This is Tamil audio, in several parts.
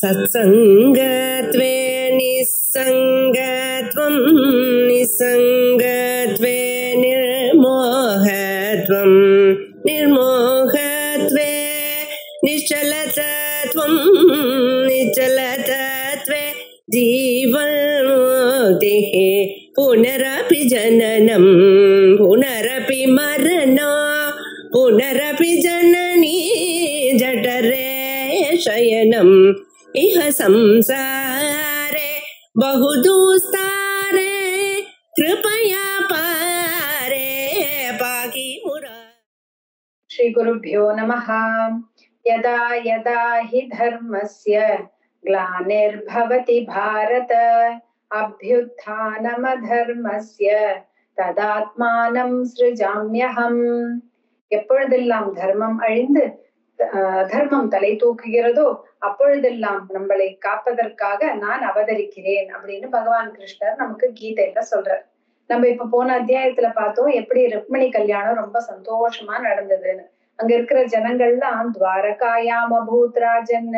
सत्संगत्वे निस्संगत्वं निस्संगत्वे निर्मोहत्वं निर्मोहत्वे निश्चलतत्वं निश्चलतत्वे जीवन्मुक्तिः पुनरपि जननं पुनरपि मरणं पुनरपि जननी जठरे शयनम् इह संसारे बहुदुस्तारे कृपया पारे पाहि मुरा। श्री गुरुभ्यो नमः। यदा यदा हि धर्मस्य ग्लानिर्भवति भारत अभ्युत्थानमधर्मस्य तदात्मानं सृजाम्यहम्। எப்பொழுதெல்லாம் தர்மம் அழிந்து அதர்மம் தலை தூக்குகிறதோ அப்பொழுதெல்லாம் நம்மளை காப்பதற்காக நான் அவதரிக்கிறேன் அப்படின்னு பகவான் கிருஷ்ணர் நமக்கு கீதையில சொல்றார். நம்ம இப்ப போன அத்தியாயத்துல பார்த்தோம் எப்படி ருக்மிணி கல்யாணம் ரொம்ப சந்தோஷமா நடந்ததுன்னு. அங்க இருக்கிற ஜனங்கள்லாம் துவாரகாயாம் அபூத்ராஜன்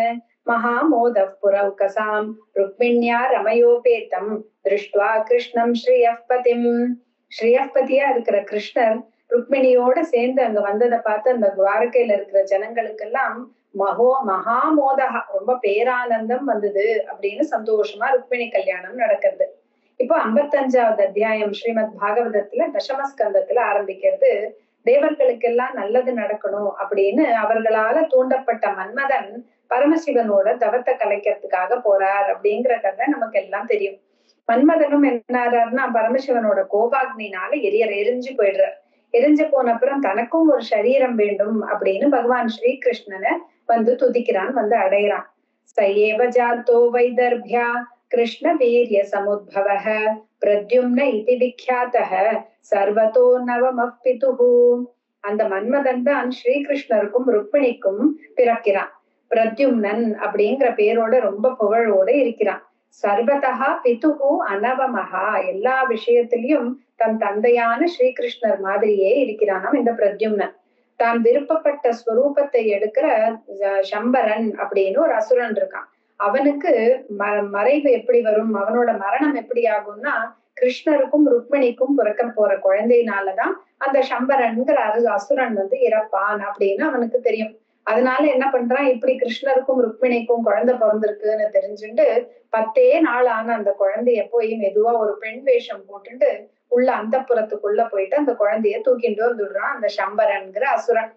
மகாமோத புரௌகசாம் ருக்மிண்யா ரமயோபேதம் திருஷ்டுவா கிருஷ்ணம் ஸ்ரீயப்பதிம். ஸ்ரீயப்பதியா இருக்கிற கிருஷ்ணர் ருக்மிணியோட சேர்ந்து அங்க வந்ததை பார்த்து அந்த துவாரகையில இருக்கிற ஜனங்களுக்கெல்லாம் மகாமோதகா ரொம்ப பேரானந்தம் வந்தது அப்படின்னு சந்தோஷமா ருக்மிணி கல்யாணம் நடக்கிறது. இப்போ 55வது அத்தியாயம் ஸ்ரீமத் பாகவதத்துல தசமஸ்கந்தத்துல ஆரம்பிக்கிறது. தேவர்களுக்கெல்லாம் நல்லது நடக்கணும் அப்படின்னு அவர்களால தூண்டப்பட்ட மன்மதன் பரமசிவனோட தவத்தை கலைக்கிறதுக்காக போறார் அப்படிங்கிற கதை நமக்கு எல்லாம் தெரியும். மன்மதனும் என்னாரார்னா பரமசிவனோட கோபாக்னினால எரிஞ்சு போயிடுறார். எரிஞ்சு போன அப்புறம் தனக்கும் ஒரு சரீரம் வேண்டும் அப்படின்னு பகவான் ஸ்ரீகிருஷ்ணனை வந்து துதிக்கிறான், வந்து அடையிறான். சயேவ ஜாத்தோ வைதர்பியா கிருஷ்ண வீரிய சமுத்பவஹ பிரத்யும்ன இதி விக்யாதஹ சர்வதோ நவமப் பிதுஹு. அந்த மன்மதன் தான் ஸ்ரீகிருஷ்ணருக்கும் ருக்மிணிக்கும் பிறக்கிறான். பிரத்யும்னன் அப்படிங்கிற பேரோட ரொம்ப புகழோட இருக்கிறான். சர்வதா பிதுஹு அனவமஹா, எல்லா விஷயத்திலையும் தன் தந்தையான ஸ்ரீகிருஷ்ணர் மாதிரியே இருக்கிறானாம் இந்த பிரத்யும்னன். தான் விருப்பப்பட்ட ஸ்வரூபத்தை எடுக்கிற சம்பரன் அப்படின்னு ஒரு அசுரன் இருக்கான். அவனுக்கு மறைவு எப்படி வரும், அவனோட மரணம் எப்படி ஆகும்னா கிருஷ்ணருக்கும் ருக்மிணிக்கும் பிறக்க போற குழந்தையினாலதான் அந்த சம்பரன்கிற அசுரன் வந்து இறப்பான் அப்படின்னு அவனுக்கு தெரியும். அதனால என்ன பண்றான், இப்படி கிருஷ்ணருக்கும் ருக்மிணிக்கும் குழந்தை பிறந்திருக்குன்னு தெரிஞ்சுட்டு 10 நாள் ஆன அந்த குழந்தைய போய் மெதுவா ஒரு பெண் வேஷம் போட்டுட்டு உள்ள அந்தப்புறத்துக்குள்ள போயிட்டு அந்த குழந்தைய தூக்கிட்டு வந்துடுறான் அந்த சம்பரன்கிற அசுரன்.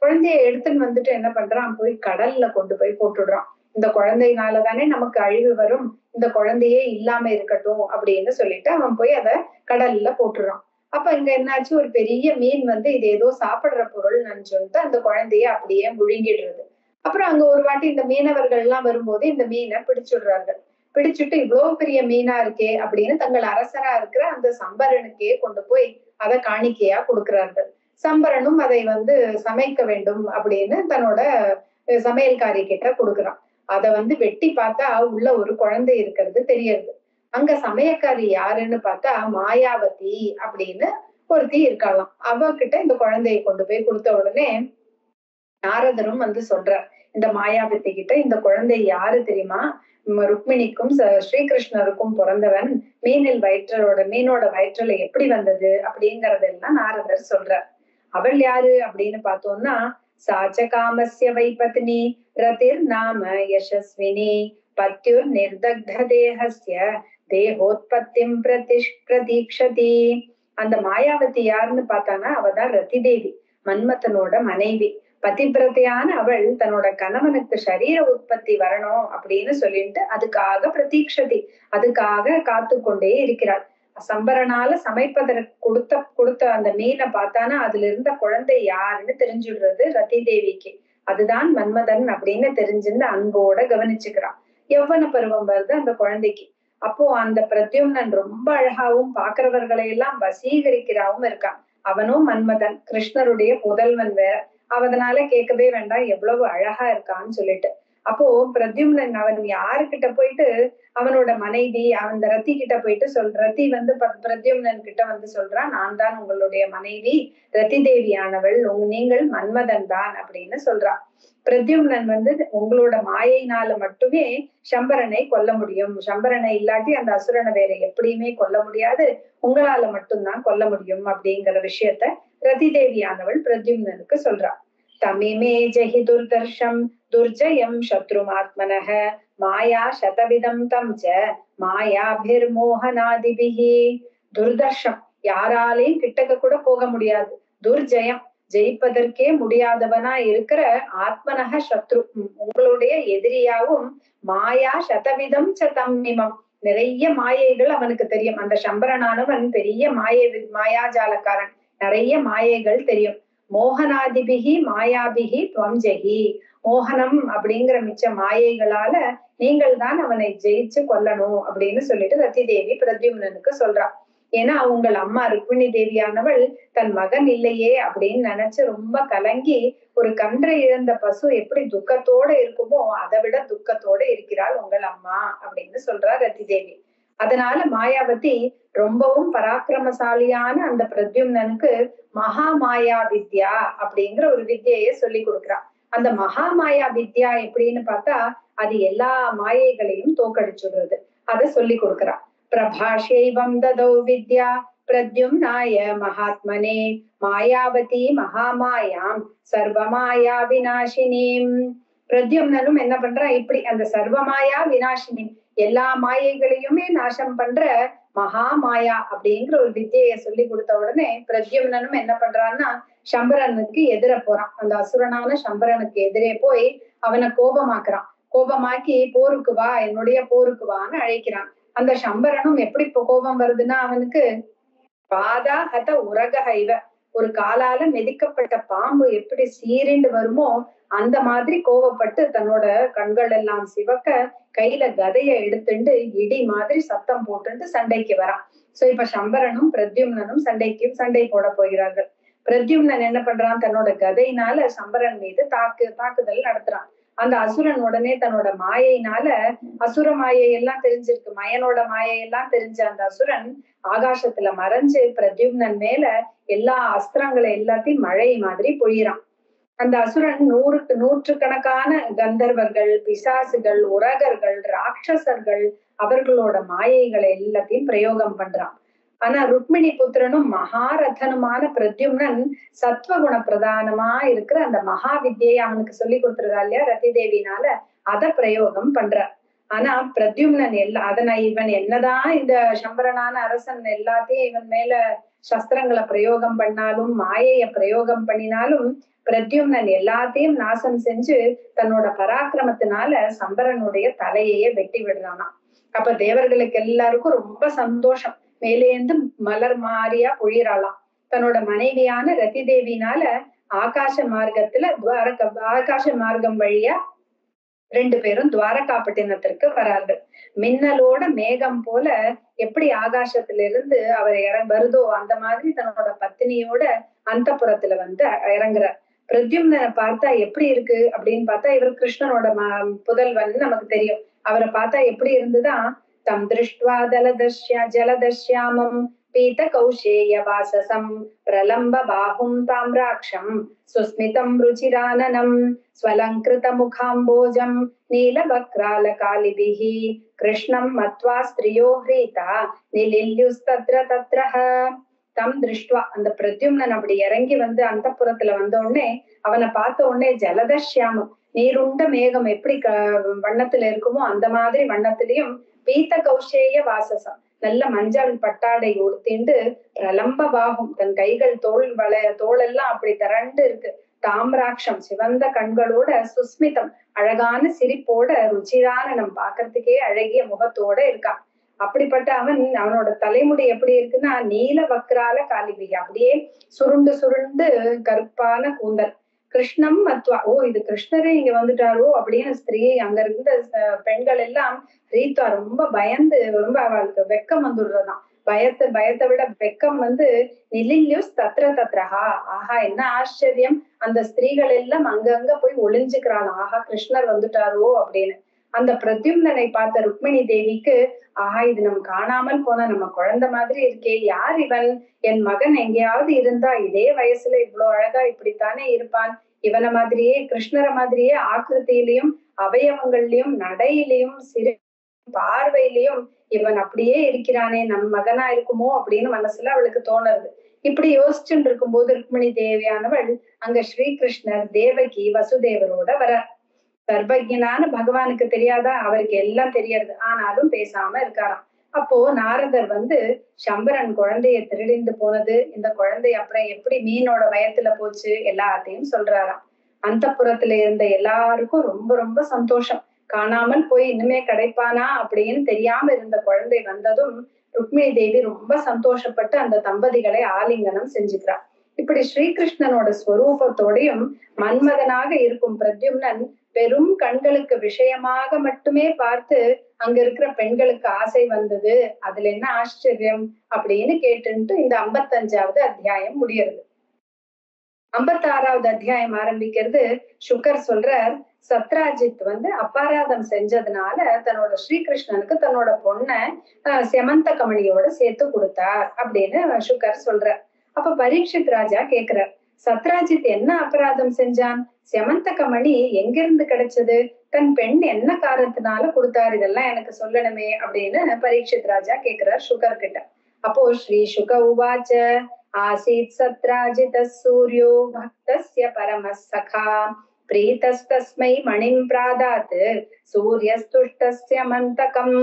குழந்தைய எடுத்துன்னு வந்துட்டு என்ன பண்றான், போய் கடல்ல கொண்டு போய் போட்டுடுறான். இந்த குழந்தையினாலதானே நமக்கு அழிவு வரும், இந்த குழந்தையே இல்லாம இருக்கட்டும் அப்படின்னு சொல்லிட்டு அவன் போய் அத கடல்ல போட்டுடுறான். அப்ப இங்க என்னாச்சு, ஒரு பெரிய மீன் வந்து இது ஏதோ சாப்பிடுற பொருள் நினைச்சுட்டு அந்த குழந்தைய அப்படியே முழுங்கிடுறது. அப்புறம் அங்க ஒரு வாட்டி இந்த மீனவர்கள் எல்லாம் வரும்போது இந்த மீனை பிடிச்சுடுறார்கள். பிடிச்சிட்டு இவ்வளவு பெரிய மீனா இருக்கே அப்படின்னு தங்கள் அரசரா இருக்கிற அந்த சம்பரனுக்கே கொண்டு போய் அதை காணிக்கையா கொடுக்கிறார்கள். சம்பரனும் அதை வந்து சமைக்க வேண்டும் அப்படின்னு தன்னோட சமையல்காரி கிட்ட கொடுக்குறான். அதை வந்து வெட்டி பார்த்தா உள்ள ஒரு குழந்தை இருக்கிறது தெரியுது. அங்க சமயக்காரி யாருன்னு பார்த்தா மாயாவதி அப்படின்னு ஒருத்தி இருக்கலாம். அவகிட்ட இந்த குழந்தையை கொண்டு போய் கொடுத்த உடனே நாரதரும் வந்து சொல்றார், இந்த மாயாவதி கிட்ட இந்த குழந்தை யாரு தெரியுமா, ருக்மிணிக்கும் ஸ்ரீகிருஷ்ணருக்கும் பிறந்தவன், மீனோட வயிற்றுல எப்படி வந்தது அப்படிங்கறதெல்லாம் நாரதர் சொல்றார். அவள் யாரு அப்படின்னு பார்த்தோம்னா சாச்ச காமஸ்ய வைபத்னி ரதிர் நாம யசஸ்வினி பத்யுர் நிர்தக்த தேஹஸ்ய தேஹோத்பத்திம் பிரதீக்ஷதி. அந்த மாயாவதி யாருன்னு பார்த்தானா அவதான் ரதி தேவி, மன்மதனோட மனைவி. பதிவிரதையான அவள் தன்னோட கணவனுக்கு சரீர உற்பத்தி வரணும் அப்படின்னு சொல்லிட்டு அதுக்காக பிரதீக்ஷதி, அதுக்காக காத்து கொண்டே இருக்கிறாள். சம்பரனால சமைப்பதற்கு கொடுத்த அந்த மீனை பார்த்தானா அதுல இருந்த குழந்தை யாருன்னு தெரிஞ்சுடுறது ரதி தேவிக்கு. அதுதான் மன்மதன் அப்படின்னு தெரிஞ்சுன்னு அன்போட கவனிச்சுக்கிறான். யௌவன பருவம் வருது அந்த குழந்தைக்கு. அப்போ அந்த பிரத்யும்னன் ரொம்ப அழகாவும் பாக்குறவர்களை எல்லாம் வசீகரிக்கிறாவும் இருக்கான். அவனும் மன்மதன், கிருஷ்ணருடைய புதல்வன் வேற. அதனால கேட்கவே வேண்டாம் எவ்வளவு அழகா இருக்கான்னு சொல்லிட்டு. அப்போ பிரத்யும்னன் அவன் யாருக்கிட்ட போயிட்டு அவனோட மனைவி அந்த ரத்தி கிட்ட போயிட்டு ரத்தி வந்து பிரத்யும்னன் கிட்ட வந்து சொல்றான், நான் தான் உங்களுடைய மனைவி ரத்தி தேவியானவள், நீங்கள் மன்மதன் தான் அப்படின்னு சொல்றான். பிரத்யும்னன் வந்து உங்களோட மாயையினால மட்டுமே சம்பரனை கொல்ல முடியும், சம்பரனை இல்லாட்டி அந்த அசுரனை வேற எப்படியுமே கொல்ல முடியாது, உங்களால மட்டும்தான் கொல்ல முடியும் அப்படிங்கிற விஷயத்த ரதி தேவியானவள் பிரத்யும்னனுக்கு சொல்றான். தமிமே ஜெஹி துர்தர்ஷம் துர்ஜயம் சத்ருமாத்மனஹ மாயா சதவிதம் தம் ச மாயாபிர்மோகனாதிபிஹி. துர்தர்ஷம், யாராலையும் கிட்டக்க கூட போக முடியாது, துர்ஜயம், ஜெயிப்பதற்கே முடியாதவனா இருக்கிற ஆத்மனக சத்ரு, உங்களுடைய எதிரியாவும், மாயா சதவிதம் ச தம்மிமம், நிறைய மாயைகள் அவனுக்கு தெரியும். அந்த சம்பரனானவன் பெரிய மாயாஜாலக்காரன், நிறைய மாயைகள் தெரியும். மோகனாதிபிகி மாயாபிகி துவம்ஜகி, மோகனம் அப்படிங்கிற மிச்ச மாயைகளால நீங்கள் தான் அவனை ஜெயிச்சு கொல்லணும் அப்படின்னு சொல்லிட்டு ரத்தி தேவி பிரத்யும்னனுக்கு சொல்றான். ஏன்னா உங்கள் அம்மா ருக்மிணி தேவியானவள் தன் மகன் இல்லையே அப்படின்னு நினைச்சு ரொம்ப கலங்கி, ஒரு கன்றை இழந்த பசு எப்படி துக்கத்தோட இருக்குமோ அதை விட துக்கத்தோட இருக்கிறாள் உங்கள் அம்மா அப்படின்னு சொல்றா ரத்தி தேவி. அதனால மாயாவதி ரொம்பவும் பராக்கிரமசாலியான அந்த பிரத்யும்னனுக்கு மகாமாயா வித்யா அப்படிங்கிற ஒரு வித்யைய சொல்லி கொடுக்குறான். அந்த மகாமாயா வித்யா எப்படின்னு பார்த்தா அது எல்லா மாயைகளையும் தோக்கடிச்சுடுறது, அதை சொல்லி கொடுக்குறான். பிரபாஷைவம் ததௌ வித்யா பிரத்யும்னாய மகாத்மனே மாயாவதி மகாமாயாம் சர்வமாயா விநாசினீம். பிரத்யும்னனும் என்ன பண்றான், இப்படி அந்த சர்வமாயா விநாசினி, எல்லா மாயைகளையுமே நாசம் பண்ற மகாமாயா அப்படிங்கிற ஒரு வித்தியை சொல்லி கொடுத்த உடனே பிரத்யும்னனும் என்ன பண்றான்னா சம்பரனுக்கு எதிர போறான். அந்த அசுரனான சம்பரனுக்கு எதிரே போய் அவனை கோபமாக்குறான். கோபமாக்கி போருக்கு வா, என்னுடைய போருக்கு வான்னு அழைக்கிறான். அந்த சம்பரனும் எப்படி கோபம் வருதுன்னா அவனுக்கு பாதா ஹத உரகஹைவ, ஒரு காலால மிதிக்கப்பட்ட பாம்பு எப்படி சீரிண்டு வருமோ அந்த மாதிரி கோவப்பட்டு தன்னோட கண்கள் எல்லாம் சிவக்க கையில கதைய எடுத்துட்டு இடி மாதிரி சத்தம் போட்டு சண்டைக்கு வரான். சோ இப்ப சம்பரனும் பிரத்யும்னனும் சண்டை போட போகிறார்கள். பிரத்யும்னன் என்ன பண்றான், தன்னோட கதையினால சம்பரன் மீது தாக்குதல் நடத்துறான். அந்த அசுரன் உடனே தன்னோட மாயையினால, அசுர மாயை எல்லாம் தெரிஞ்சிருக்கு, மயனோட மாயையெல்லாம் தெரிஞ்ச அந்த அசுரன் ஆகாசத்துல மறைஞ்சு பிரத்யும்னன் மேல எல்லா அஸ்திரங்களை எல்லாத்தையும் மழை மாதிரி பொழியறான். அந்த அசுரன் நூற்றுக்கணக்கான கந்தர்வர்கள், பிசாசுகள், உரகர்கள், ராட்சசர்கள், அவர்களோட மாயைகளை எல்லாத்தையும் பிரயோகம் பண்றான். ஆனா ருக்மிணி புத்திரனும் மகாரதனுமான பிரத்யும்னன் சத்வகுண பிரதானமா இருக்கிற அந்த மகா வித்யை அவனுக்கு சொல்லி கொடுத்துருக்கா இல்லையா ரத்தி தேவினால, அத பிரயோகம் பண்ற. ஆனா பிரத்யும்னன் இவன் என்னதான் இந்த சம்பரனான அரசன் எல்லாத்தையும் இவன் மேல சஸ்திரங்களை பிரயோகம் பண்ணாலும், மாயைய பிரயோகம் பண்ணினாலும், பிரத்யும்னன் எல்லாத்தையும் நாசம் செஞ்சு தன்னோட பராக்கிரமத்தினால சம்பரனுடைய தலையையே வெட்டி விடுறானா. அப்ப தேவர்களுக்கு எல்லாருக்கும் ரொம்ப சந்தோஷம், மேலேந்து மலர் மாறியா பொழியறாளாம். தன்னோட மனைவியான ரதி தேவினால ஆகாச மார்க்கம் வழியா 2 பேரும் துவாரகாப்பட்டினத்திற்கு வரார்கள். மின்னலோட மேகம் போல எப்படி ஆகாசத்திலிருந்து அவர் வருதோ அந்த மாதிரி தன்னோட பத்தினியோட அந்தப்புறத்துல வந்து இறங்குறார். பிரத்யும்னனை பார்த்தா எப்படி இருக்கு அப்படின்னு பார்த்தா, இவர் கிருஷ்ணனோட புதல்வன் நமக்கு தெரியும். அவரை பார்த்தா எப்படி இருந்துதான், தம் திருஷ்டுவா ஜலதஷ்யாமம் பீத கௌஷேய வாசசம் பிரலம்ப பாஹும் தாம்ராட்சம் சுஸ்மிதம் ருச்சிரானனம் ஸ்வலங்கிருத முகாம்போஜம் நீலவக்ரால காலிபிஹி கிருஷ்ணம் மத்வா ஸ்திரியோ ஹ்ரீதா நிலில்யுஸ்தத்ர தத்ரஹ. தம் திருஷ்டுவா, அந்த பிரத்யும்னன் அப்படி இறங்கி வந்து அந்தப்புறத்துல வந்த உடனே அவனை பார்த்த உடனே ஜலதஷ்யாமம், நீருண்ட மேகம் எப்படி வண்ணத்துல இருக்குமோ அந்த மாதிரி வண்ணத்திலையும், பீத்த கௌஷேய வாசசம், நல்ல மஞ்சள் பட்டாடை உடுத்திண்டு, பிரலம்ப பாகும், தன் கைகள் தோளெல்லாம் அப்படி திரண்டு இருக்கு, தாம்ராட்சம் சிவந்த கண்களோட, சுஸ்மிதம் அழகான சிரிப்போட, ருச்சிரானனம் பாக்குறதுக்கே அழகிய முகத்தோட இருக்கான். அப்படிப்பட்ட அவனோட தலைமுடி எப்படி இருக்குன்னா நீல வக்ரால காலிபி, அப்படியே சுருண்டு சுருண்டு கருப்பான கூந்தல். கிருஷ்ணம் மத்வா, ஓ இது கிருஷ்ணரே இங்க வந்துட்டாரோ அப்படின்னு ஸ்திரீ அங்க இருந்த பெண்கள் எல்லாம் ரீத்தா ரொம்ப பயந்து, ரொம்ப அவளுக்கு வெக்கம் வந்துடுறதாம். பயத்தை விட வெக்கம் நிலில்யுஸ் தத்ர தத்ரஹா. ஆஹா, என்ன ஆச்சரியம், அந்த ஸ்திரீகள் எல்லாம் அங்கங்க போய் ஒளிஞ்சுக்கிறாள். ஆஹா, கிருஷ்ணர் வந்துட்டாரோ அப்படின்னு. அந்த பிரத்யும்னனை பார்த்த ருக்மிணி தேவிக்கு, ஆஹா, இது நம்ம காணாமல் போன நம்ம குழந்தை மாதிரி இருக்கே, யார் இவன்? என் மகன் எங்கேயாவது இருந்தா இதே வயசுல இவ்வளவு அழகா இப்படித்தானே இருப்பான், இவனை மாதிரியே கிருஷ்ணரை மாதிரியே ஆக்கிருத்தியிலையும் அவயவங்கள்லயும் நடையிலையும் சிறு பார்வையிலையும் இவன் அப்படியே இருக்கிறானே, நம் மகனா இருக்குமோ அப்படின்னு மனசுல அவளுக்கு தோணுது. இப்படி யோசிச்சுட்டு இருக்கும்போது ருக்மிணி தேவியானவள் அங்க ஸ்ரீகிருஷ்ணர், தேவகி, வசுதேவரோட வர. சர்வஜனான பகவானுக்கு தெரியாதா? அவருக்கு எல்லாம் தெரியறது, ஆனாலும் பேசாம இருக்காராம். அப்போ நாரதர் சம்பரன் குழந்தைய திருடிந்து போனது, இந்த குழந்தை அப்புறம் எப்படி மீனோட வயத்துல போச்சு எல்லாத்தையும் சொல்றாராம். அந்த புறத்துல இருந்த எல்லாருக்கும் ரொம்ப ரொம்ப சந்தோஷம். காணாமல் போய் இன்னுமே கிடைப்பானா அப்படின்னு தெரியாம இருந்த குழந்தை வந்ததும் ருக்மிணி தேவி ரொம்ப சந்தோஷப்பட்டு அந்த தம்பதிகளை ஆலிங்கனம் செஞ்சுக்கிறார். இப்படி ஸ்ரீகிருஷ்ணனோட ஸ்வரூபத்தோடையும் மன்மதனாக இருக்கும் பிரத்யும்னன் பெரும் கண்களுக்கு விஷயமாக மட்டுமே பார்த்து அங்க இருக்கிற பெண்களுக்கு ஆசை வந்தது, அதுல என்ன ஆச்சரியம் அப்படின்னு கேட்டுட்டு இந்த 55வது அத்தியாயம் முடியறது. 56வது அத்தியாயம் ஆரம்பிக்கிறது. சுகர் சொல்றார், சத்ராஜித் அபாராதம் செஞ்சதுனால தன்னோட ஸ்ரீகிருஷ்ணனுக்கு தன்னோட பொண்ண செமந்த கமணியோட சேர்த்து கொடுத்தார் அப்படின்னு சுகர் சொல்றார். அப்ப பரீட்சித் ராஜா கேக்குறார், சத்ராஜித் என்ன அபராதம் செஞ்சான்? செமந்த கமணி எங்கிருந்து கிடைச்சது? தன் பெண் என்ன காரணத்தினால கொடுத்தார்? இதெல்லாம் எனக்கு சொல்லணுமே அப்படின்னு பரீட்சித் ராஜா கேக்குறார் சுகர் கிட்ட. அப்போ ஸ்ரீ சுக உவாச்ச, ஆசீத் சத்ராஜித சூர்யோ பக்தஸ்ய பரமஸ் சகா பிரீதஸ்தஸ்மை மணிம் பிராதாத் சூரியஸ்துஷ்டஸ்ய மந்தகம்.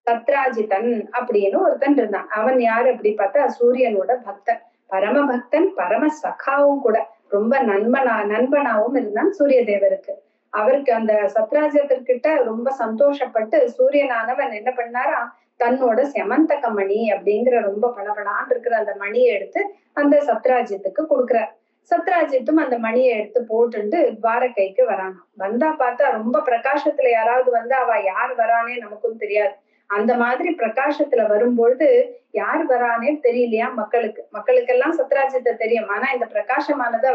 சத்ராஜிதன் அப்படின்னு ஒருத்தன் இருந்தான். அவன் யாரு அப்படி பார்த்தா சூரியனோட பக்தன், பரம பக்தன், பரம சகாவும் கூட, ரொம்ப நண்பனாவும் இருந்தான் சூரிய தேவருக்கு. அவருக்கு அந்த சத்ராஜித்திற்கிட்ட ரொம்ப சந்தோஷப்பட்டு சூரியனானவன் என்ன பண்ணாரா, தன்னோட செமந்தக மணி அப்படிங்கிற ரொம்ப பளபளான்னு இருக்கிற அந்த மணியை எடுத்து அந்த சத்ராஜித்துக்கு கொடுக்குறார். சத்ராஜித்தும் அந்த மணியை எடுத்து போட்டுட்டு துவாரகைக்கு வரானா. வந்தா பார்த்தா ரொம்ப பிரகாசத்துல யாராவது அவ யார் வரானே நமக்கும் தெரியாது. அந்த மாதிரி பிரகாசத்துல வரும்பொழுது யார் வரானே தெரியலையா மக்களுக்கெல்லாம் சத்ராஜித்தை தெரியும். ஆனா இந்த பிரகாசமானது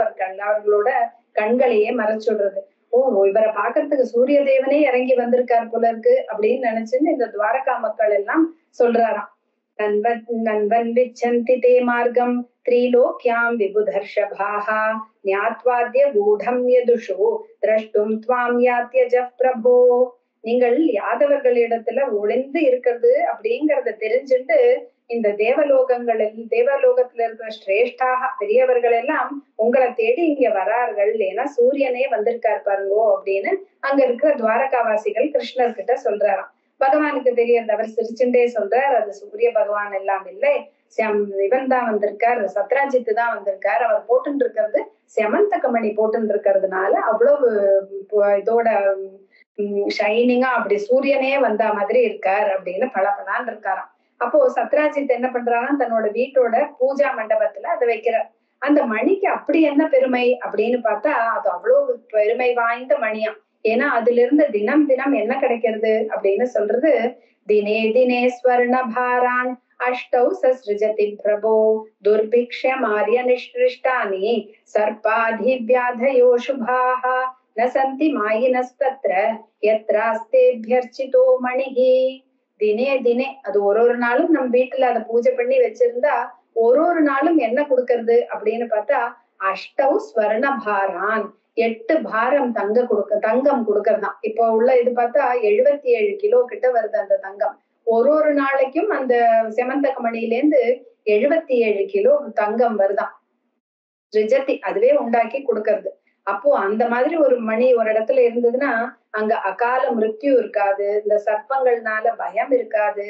அவர்களோட கண்களையே மறைச்சுடுறது. ஓ, இவரை பாக்குறதுக்கு சூரிய தேவனே இறங்கி வந்திருக்கார் போல இருக்கு அப்படின்னு நினைச்சுன்னு இந்த துவாரகா மக்கள் எல்லாம் சொல்றாராம். நண்பன் விச்சந்தி தே மார்க்கம் த்ரீலோக்யாம் விபுதர்ஷபாஹா ஞாத்வாத்ய கூடம் யதுஷு திரஷ்டும் துவாம் யாத்யஜ பிரபோ. நீங்கள் யாதவர்களிடத்துல ஒளிந்து இருக்கிறது அப்படிங்கறத தெரிஞ்சுட்டு இந்த தேவலோகத்துல இருக்கிற சிரேஷ்டாக பெரியவர்கள் எல்லாம் உங்களை தேடி இங்க வரார்கள், ஏன்னா சூரியனே வந்திருக்காரு பாருங்கோ அப்படின்னு அங்க இருக்கிற துவாரகாவாசிகள் கிருஷ்ணர் கிட்ட சொல்றாராம். பகவானுக்கு தெரியறது, அவர் சிரிச்சுட்டே சொல்றார், அது சூரிய பகவான் எல்லாம் இல்லை, இவன் தான் வந்திருக்கார், சத்ராஜித்து தான் வந்திருக்கார். அவர் போட்டு இருக்கிறது செமந்தக மணி போட்டு இருக்கிறதுனால அவ்வளவு இதோட ஷைனிங்கா அப்படி சூரியனே வந்த மாதிரி இருக்கார் அப்படின்னு பளபளான்னு இருக்காராம். அப்போ சத்ராஜித் என்ன பண்றாங்கன்னா தன்னோட வீட்டோட பூஜா மண்டபத்துல அதை வைக்கிறார். அந்த மணிக்கு அப்படி என்ன பெருமை அப்படின்னு பார்த்தா அது அவ்வளவு பெருமை வாய்ந்த மணியா. ஏன்னா அதுல இருந்து தினம் தினம் என்ன கிடைக்கிறது அப்படின்னு சொல்றது, தினே தினே ஸ்வர்ண பாரான் அஷ்டௌ சஸ்ருஜதி பிரபோ துர்பிக்ஷ்ய மார்ய நிஷ்டிஷ்டானி சர்பாதி வியாதயோ சுபாஹ ந சந்தி மாயினஸ்தத்ர யத்ராஸ்தேப்யர்ச்சிதோ மணிஹி. தினே தினே அது ஒரு நாளும் நம் வீட்டுல அதை பூஜை பண்ணி வச்சிருந்தா ஒரு நாளும் என்ன கொடுக்கறது அப்படின்னு பார்த்தா அஷ்டௌ ஸ்வர்ண பாரான் 8 பாரம் தங்கம் கொடுக்கறதாம். இப்போ உள்ள இது பார்த்தா 77 கிலோ கிட்ட வருது அந்த தங்கம். ஒரு நாளைக்கும் அந்த செமந்தக மணியிலேந்து 77 கிலோ தங்கம் வருதாம். ரிஜத்தி அதுவே உண்டாக்கி கொடுக்கறது. அப்போ அந்த மாதிரி ஒரு மணி ஒரு இடத்துல இருந்ததுன்னா அங்க அகால மிருத்யு இருக்காது, இந்த சர்ப்பங்கள்னால பயம் இருக்காது,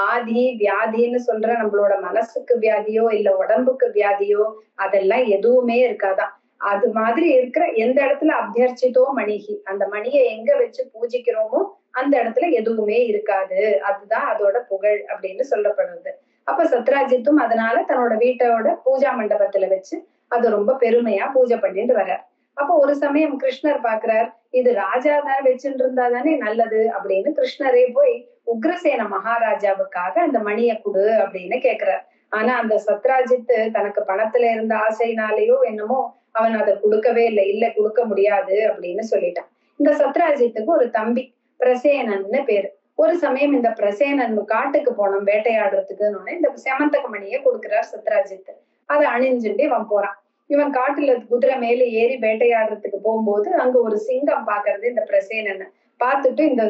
ஆதி வியாதின்னு சொல்ற நம்மளோட மனசுக்கு வியாதியோ இல்ல உடம்புக்கு வியாதியோ அதெல்லாம் எதுவுமே இருக்காதான். அது மாதிரி இருக்கிற எந்த இடத்துல அபியர்ச்சித்தோ மணிகி, அந்த மணியை எங்க வச்சு பூஜிக்கிறோமோ அந்த இடத்துல எதுவுமே இருக்காது, அதுதான் அதோட புகழ் அப்படின்னு சொல்லப்படுறது. அப்ப சத்ராஜித்தும் அதனால தன்னோட வீட்டோட பூஜா மண்டபத்துல வச்சு அது ரொம்ப பெருமையா பூஜை பண்ணிட்டு வர்றார். அப்போ ஒரு சமயம் கிருஷ்ணர் பாக்குறார், இது ராஜா தான் வச்சுட்டு இருந்தா தானே நல்லது அப்படின்னு கிருஷ்ணரே போய் உக்ரசேன மகாராஜாவுக்காக அந்த மணியை கொடு அப்படின்னு கேக்குறார். ஆனா அந்த சத்ராஜித்து தனக்கு பணத்துல இருந்த ஆசைனாலேயோ என்னமோ அவன் அதை கொடுக்கவே இல்லை. இல்ல கொடுக்க முடியாது அப்படின்னு சொல்லிட்டான். இந்த சத்ராஜித்துக்கு ஒரு தம்பி பிரசேனன்னு பேரு. ஒரு சமயம் இந்த பிரசேனன் காட்டுக்கு போனோம் வேட்டையாடுறதுக்குன்னு இந்த செமந்தக மணியை கொடுக்கிறார் சத்ராஜித்து. அதை அணிஞ்சுட்டு இவன் போறான். இவன் காட்டுல குதிரை மேல ஏறி வேட்டையாடுறதுக்கு போகும்போது அங்க ஒரு சிங்கம் பாக்குறது இந்த பிரசேனனை பார்த்துட்டு இந்த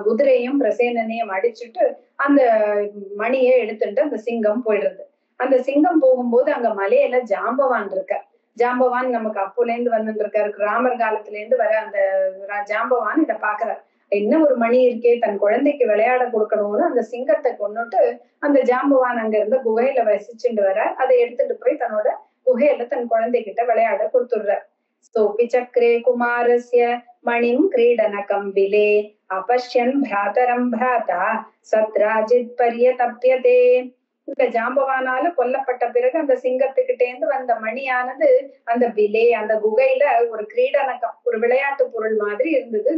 குதிரையும் பிரசேனனையும் அடிச்சுட்டு அந்த மணியை எடுத்துட்டு அந்த சிங்கம் போயிடுறது. அந்த சிங்கம் போகும்போது அங்க மலையில ஜாம்பவான் இருக்கார். ஜாம்பவான் நமக்கு அப்போல இருந்து வந்துட்டு இருக்காரு. ராமர் காலத்துல இருந்து வர அந்த ஜாம்பவான் இத பாக்குறார். என்ன ஒரு மணி இருக்கே, தன் குழந்தைக்கு விளையாட கொடுக்கணும்னு அந்த சிங்கத்தை கொன்னுட்டு அந்த ஜாம்பவான் அங்க இருந்து குகையில வசிச்சுட்டு வர அதை எடுத்துட்டு போய் தன்னோட குகையில தன் குழந்தைகிட்ட விளையாட கொடுத்துடுறார். சோபி சக்கரே குமாரஸ்ய மணிம் கிரீடனகம் விலே அபஷ்யன் பிராதரம் பிராதா சத்ராஜித் பரியதப்யதே. இந்த ஜாம்பவானால கொல்லப்பட்ட பிறகு அந்த சிங்கத்துக்கிட்டே இருந்து வந்த மணியானது அந்த விலே அந்த குகையில ஒரு கிரீடனகம் ஒரு விளையாட்டு பொருள் மாதிரி இருந்தது